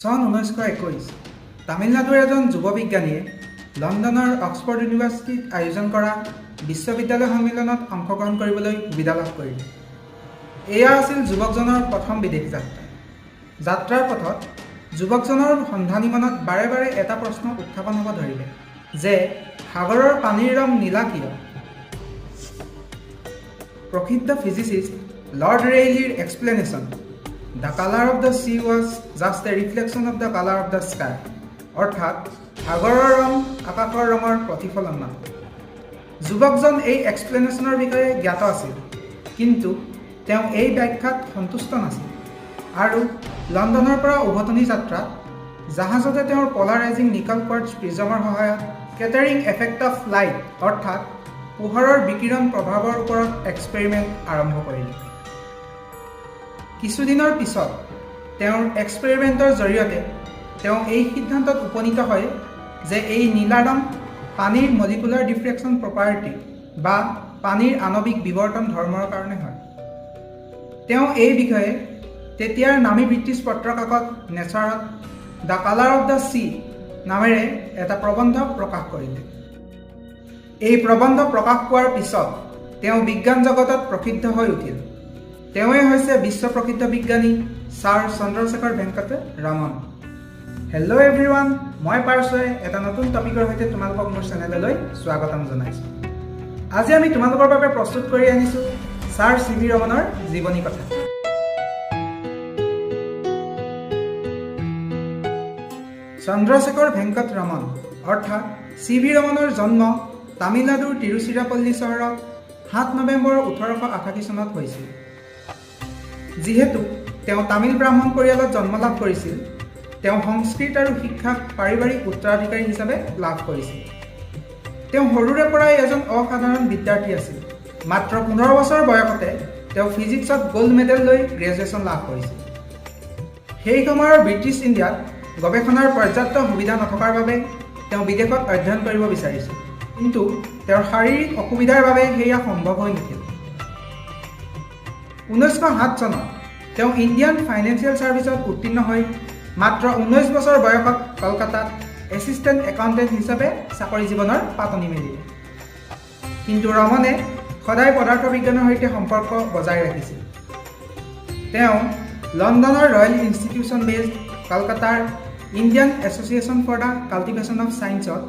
চন 1921 তামিলনাডুৰ এজন যুৱ বিজ্ঞানীয়ে লণ্ডনৰ অক্সফৰ্ড ইউনিভাৰ্চিটিত আয়োজন কৰা বিশ্ববিদ্যালয় সন্মিলনত অংশগ্ৰহণ কৰিবলৈ সুবিধা লাভ কৰিলে। এয়া আছিল যুৱকজনৰ প্ৰথম বিদেশ যাত্ৰা। যাত্ৰাৰ পথত যুৱকজনৰ সন্ধানী মনত বাৰে বাৰে এটা প্ৰশ্ন উত্থাপন হ'ব ধৰিলে যে সাগৰৰ পানীৰ ৰং নীলা কিয়? প্ৰসিদ্ধ ফিজিচিষ্ট লৰ্ড ৰেইলিৰ explanation The color of the sea was just a reflection of the color of the sky. অৰ্থাৎ সাগৰৰ ৰং আকাশৰ ৰঙৰ প্ৰতিফলন মাত্ৰ। যুৱকজন এই এক্সপ্লেনেশ্যনৰ বিষয়ে জ্ঞাত আছিল, কিন্তু তেওঁ এই ব্যাখ্যাত সন্তুষ্ট নাছিল আৰু লণ্ডনৰ পৰা উভতনি যাত্ৰাত জাহাজতে তেওঁৰ পলাৰাইজিং নিকেল কোৱাৰ্টজ প্ৰিজমৰ সহায়ত স্কেটাৰিং এফেক্ট অফ লাইট অৰ্থাৎ পোহৰৰ বিকিৰণ প্ৰভাৱৰ ওপৰত এক্সপেৰিমেণ্ট আৰম্ভ কৰিলে। কিছুদিনৰ পিছত তেওঁৰ এক্সপেৰিমেণ্টৰ জৰিয়তে তেওঁ এই সিদ্ধান্তত উপনীত হয় যে এই নীলা ৰং পানীৰ মলিকুলাৰ ডিফ্ৰেকশ্যন প্ৰপাৰ্টি বা পানীৰ আণৱিক বিৱৰ্তন ধৰ্মৰ কাৰণে হয়। তেওঁ এই বিষয়ে তেতিয়াৰ নামী ব্ৰিটিছ পত্ৰকাকত নেচাৰত the colour of the sea নামেৰে এটা প্ৰবন্ধ প্ৰকাশ কৰিলে। এই প্ৰবন্ধ প্ৰকাশ পোৱাৰ পিছত তেওঁ বিজ্ঞান জগতত প্ৰসিদ্ধ হৈ উঠিল। তেওঁৱে হৈছে বিশ্ব প্ৰসিদ্ধ বিজ্ঞানী sir Chandrasekhara Venkata Raman. Hello' everyone, মই পাৰ্শ্বই এটা নতুন টপিকৰ সৈতে তোমালোকক মোৰ চেনেললৈ স্বাগতম জনাইছোঁ। আজি আমি তোমালোকৰ বাবে প্ৰস্তুত কৰি আনিছোঁ ছাৰ চি.ভি. ৰমনৰ জীৱনী কথা। চন্দ্ৰশেখৰ ভেংকট ৰমন অৰ্থাৎ চি.ভি. ৰমনৰ জন্ম তামিলনাডুৰ তিৰুচিৰাপল্লী চহৰত 7 নৱেম্বৰ 1888 চনত হৈছিল। যিহেতু তেওঁ তামিল ব্ৰাহ্মণ পৰিয়ালত জন্ম লাভ কৰিছিল, তেওঁ সংস্কৃত আৰু শিক্ষাক পাৰিবাৰিক উত্তৰাধিকাৰী হিচাপে লাভ কৰিছিল। তেওঁ সৰুৰে পৰাই এজন অসাধাৰণ বিদ্যাৰ্থী আছিল। মাত্ৰ 15 বছৰ বয়সতে তেওঁ ফিজিক্সত গ'ল্ড মেডেল লৈ গ্ৰেজুৱেশ্যন লাভ কৰিছিল। সেই সময়ৰ ব্ৰিটিছ ইণ্ডিয়াত গৱেষণাৰ পৰ্যাপ্ত সুবিধা নথকাৰ বাবে তেওঁ বিদেশত অধ্যয়ন কৰিব বিচাৰিছিল, কিন্তু তেওঁৰ শাৰীৰিক অসুবিধাৰ বাবে সেয়া সম্ভৱ হৈ নুঠিল। 1907 চনত তেওঁ ইণ্ডিয়ান ফাইনেন্সিয়েল ছাৰ্ভিচত উত্তীৰ্ণ হৈ মাত্ৰ 19 বছৰ বয়সত কলকাতাত এছিষ্টেণ্ট একাউণ্টেণ্ট হিচাপে চাকৰি জীৱনৰ পাতনি মেলিলে। কিন্তু ৰমনে সদায় পদাৰ্থ বিজ্ঞানৰ সৈতে সম্পৰ্ক বজাই ৰাখিছিল। তেওঁ লণ্ডনৰ ৰয়েল ইনষ্টিটিউশ্যন বেছড কলকাতাৰ Indian association for the cultivation of ছায়েন্সত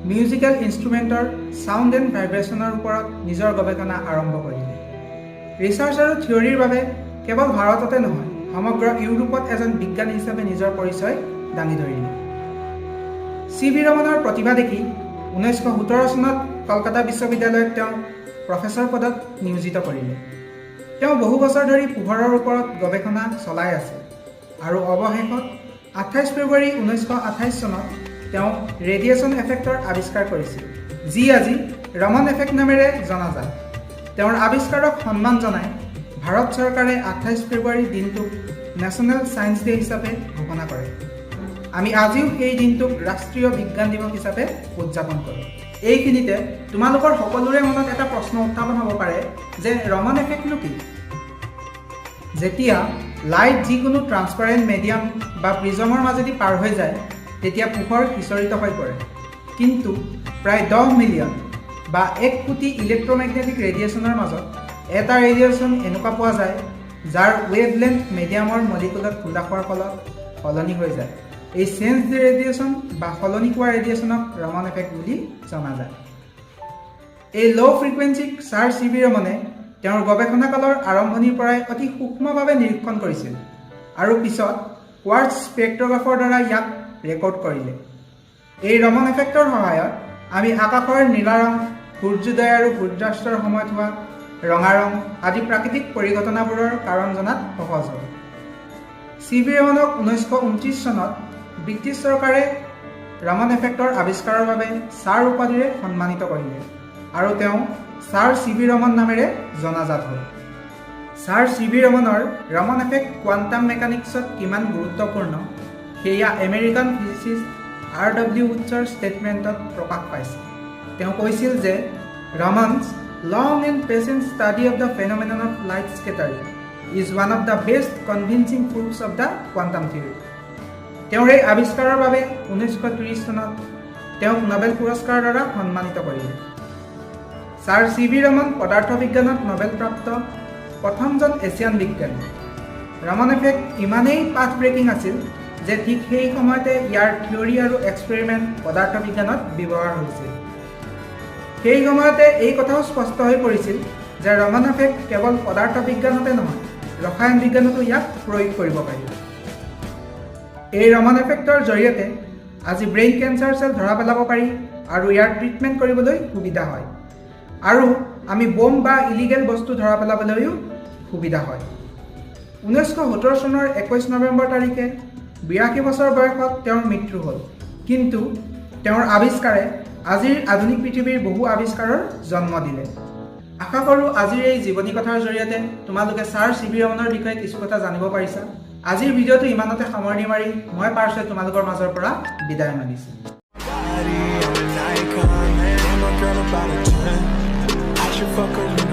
মিউজিকেল ইনষ্ট্ৰুমেণ্টৰ ছাউণ্ড এণ্ড ভাইব্ৰেশ্যনৰ ওপৰত নিজৰ গৱেষণা আৰম্ভ কৰিলে। ৰিচাৰ্চ আৰু থিয়ৰীৰ বাবে কেৱল ভাৰততে নহয়, সমগ্ৰ ইউৰোপত এজন বিজ্ঞানী হিচাপে নিজৰ পৰিচয় দাঙি ধৰিলে। চি.ভি. ৰমনৰ প্ৰতিভা দেখি 1917 চনত কলকাতা বিশ্ববিদ্যালয়ত তেওঁ প্ৰফেচৰ পদত নিয়োজিত কৰিলে। তেওঁ বহু বছৰ ধৰি পোহৰৰ ওপৰত গৱেষণা চলাই আছে আৰু অৱশেষত 28 ফেব্ৰুৱাৰী 1928 চনত তেওঁ ৰেডিয়েশ্যন এফেক্টৰ আৱিষ্কাৰ কৰিছিল, যি আজি ৰমন এফেক্ট নামেৰে জনাজাত। তেওঁৰ আৱিষ্কাৰক সন্মান জনাই ভাৰত চৰকাৰে 28 ফেব্ৰুৱাৰী দিনটোক নেশ্যনেল ছায়েন্স ডে হিচাপে ঘোষণা কৰে। আমি আজিও সেই দিনটোক ৰাষ্ট্ৰীয় বিজ্ঞান দিৱস হিচাপে উদযাপন কৰোঁ। এইখিনিতে তোমালোকৰ সকলোৰে মনত এটা প্ৰশ্ন উত্থাপন হ'ব পাৰে যে ৰমন এফেক্টনো কি? যেতিয়া লাইট যিকোনো ট্ৰান্সপাৰেণ্ট মেডিয়াম বা প্ৰিজমৰ মাজেদি পাৰ হৈ যায়, তেতিয়া পোহৰ সিঁচৰিত হৈ পৰে। কিন্তু প্ৰায় 10 মিলিয়ন বা 1 কোটি ইলেক্ট্ৰমেগনেটিক ৰেডিয়েশ্যনৰ মাজত এটা ৰেডিয়েশ্যন এনেকুৱা পোৱা যায় যাৰ ৱেভলেন্থ মিডিয়ামৰ মলিকুলত খুন্দা খোৱাৰ ফলত সলনি হৈ যায়। এই চেঞ্জ দি ৰেডিয়েশ্যন বা সলনি হোৱা ৰেডিয়েশ্যনক ৰমন এফেক্ট বুলি জনা যায়। এই ল' ফ্ৰিকুৱেঞ্চিক ছাৰ চি.ভি. ৰমনে তেওঁৰ গৱেষণাকালৰ আৰম্ভণিৰ পৰাই অতি সূক্ষ্মভাৱে নিৰীক্ষণ কৰিছিল আৰু পিছত কোৱাৰ্টজ স্পেক্ট্ৰগ্ৰাফৰ দ্বাৰা ইয়াক ৰেকৰ্ড কৰিলে। এই ৰমন এফেক্টৰ সহায়ত আমি আকাশৰ নীলা ৰং, সূৰ্যোদয় আৰু সূৰ্যাস্তৰ সময়ত হোৱা ৰঙা ৰং আদি প্ৰাকৃতিক পৰিঘটনাবোৰৰ কাৰণ জনাত সহজ হয়। চি.ভি. ৰমনক 1929 চনত ব্ৰিটিছ চৰকাৰে ৰমন এফেক্টৰ আৱিষ্কাৰৰ বাবে ছাৰ উপাধিৰে সন্মানিত কৰিলে আৰু তেওঁ ছাৰ চি.ভি. ৰমন নামেৰে জনাজাত হ'ল। Sir C V. ৰমনৰ ৰমন এফেক্ট কোৱাণ্টাম মেকানিক্সত কিমান গুৰুত্বপূৰ্ণ সেয়া আমেৰিকান ফিজিচিষ্ট R.W. উডছৰ ষ্টেটমেণ্টত প্ৰকাশ পাইছে। তেওঁ কৈছিল যে Raman's long and patient study of the phenomenon of light scattering is one of the best convincing proofs of the quantum theory. তেওঁৰ এই আৱিষ্কাৰৰ বাবে 1930 চনত তেওঁক নোবেল পুৰস্কাৰৰ দ্বাৰা সন্মানিত কৰিলে। Sir CV. ৰমন পদাৰ্থ বিজ্ঞানত নোবেলপ্ৰাপ্ত প্ৰথমজন এছিয়ান বিজ্ঞানী। ৰমন এফেক্ট ইমানেই পাথ ব্ৰেকিং আছিল যে ঠিক সেই সময়তে ইয়াৰ থিয়ৰী আৰু এক্সপেৰিমেণ্ট পদাৰ্থ বিজ্ঞানত ব্যৱহাৰ হৈছিল। সেই সময়তে এই কথাও স্পষ্ট হৈ পৰিছিল যে ৰমন এফেক্ট কেৱল পদাৰ্থ বিজ্ঞানতে নহয়, ৰসায়ন বিজ্ঞানতো ইয়াক প্ৰয়োগ কৰিব পাৰি। এই ৰমন এফেক্টৰ জৰিয়তে আজি ব্ৰেইন কেঞ্চাৰ চেল ধৰা পেলাব পাৰি আৰু ইয়াৰ ট্ৰিটমেণ্ট কৰিবলৈ সুবিধা হয়, আৰু আমি বম বা ইলিগেল বস্তু ধৰা পেলাবলৈও সুবিধা হয়। 1970 চনৰ 21 নৱেম্বৰ তাৰিখে 82 বছৰ বয়সত তেওঁৰ মৃত্যু হ'ল, কিন্তু তেওঁৰ আৱিষ্কাৰে আজিৰ আধুনিক পৃথিৱীৰ বহু আৱিষ্কাৰৰ জন্ম দিলে। আশা কৰোঁ আজিৰ এই জীৱনী কথাৰ জৰিয়তে তোমালোকে ছাৰ চি.ভি. ৰমনৰ বিষয়ে কিছু কথা জানিব পাৰিছা। আজিৰ ভিডিঅ'টো ইমানতে সামৰণি মাৰি মই পাৰ্চে তোমালোকৰ মাজৰ পৰা বিদায় মাগিছোঁ। Fuck her, you